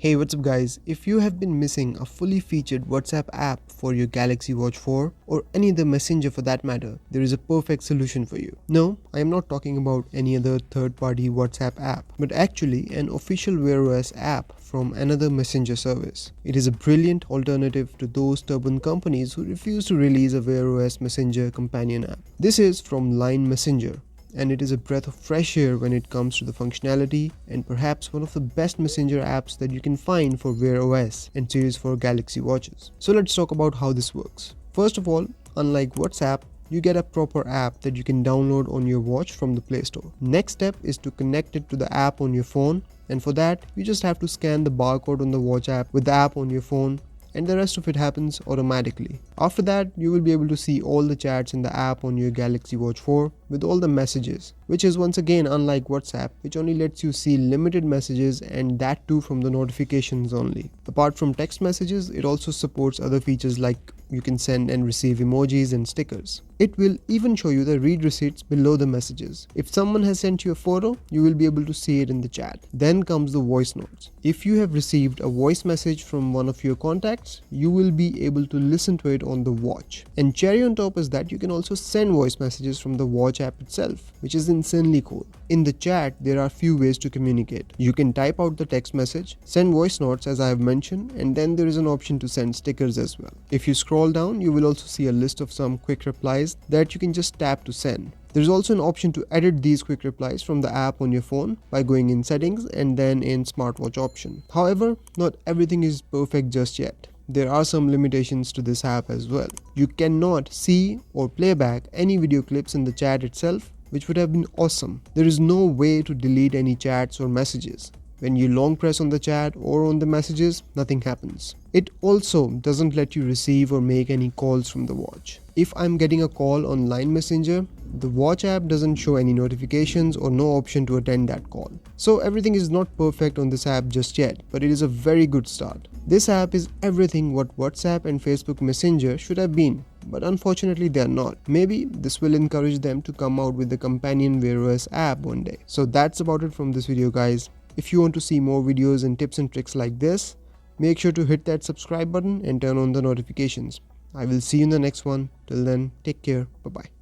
Hey, what's up guys? If you have been missing a fully featured WhatsApp app for your Galaxy Watch 4 or any other messenger for that matter, there is a perfect solution for you. No, I am not talking about any other third-party WhatsApp app, but actually an official Wear OS app from another messenger service. It is a brilliant alternative to those stubborn companies who refuse to release a Wear OS messenger companion app. This is from Line Messenger, and it is a breath of fresh air when it comes to the functionality and perhaps one of the best messenger apps that you can find for Wear OS and series for Galaxy watches. So let's talk about how this works. First of all, unlike WhatsApp, you get a proper app that you can download on your watch from the Play Store. Next step is to connect it to the app on your phone, and for that you just have to scan the barcode on the watch app with the app on your phone, and the rest of it happens automatically. After that, you will be able to see all the chats in the app on your Galaxy Watch 4 with all the messages, which is once again unlike WhatsApp, which only lets you see limited messages, and that too from the notifications only. Apart from text messages, it also supports other features like you can send and receive emojis and stickers. It will even show you the read receipts below the messages. If someone has sent you a photo, you will be able to see it in the chat. Then comes the voice notes. If you have received a voice message from one of your contacts, you will be able to listen to it on the watch. And cherry on top is that you can also send voice messages from the watch app itself, which is insanely cool. In the chat, there are few ways to communicate. You can type out the text message, send voice notes as I have mentioned, and then there is an option to send stickers as well. If you scroll down, you will also see a list of some quick replies that you can just tap to send. There is also an option to edit these quick replies from the app on your phone by going in settings and then in smartwatch option. However, not everything is perfect just yet. There are some limitations to this app as well. You cannot see or play back any video clips in the chat itself, which would have been awesome. There is no way to delete any chats or messages. When you long press on the chat or on the messages, nothing happens. It also doesn't let you receive or make any calls from the watch. If I'm getting a call on Line Messenger, the watch app doesn't show any notifications or no option to attend that call. So everything is not perfect on this app just yet, but it is a very good start. This app is everything what WhatsApp and Facebook Messenger should have been, but unfortunately they are not. Maybe this will encourage them to come out with the companion Wear OS app one day. So that's about it from this video guys. If you want to see more videos and tips and tricks like this, make sure to hit that subscribe button and turn on the notifications. I will see you in the next one. Till then, take care. Bye bye.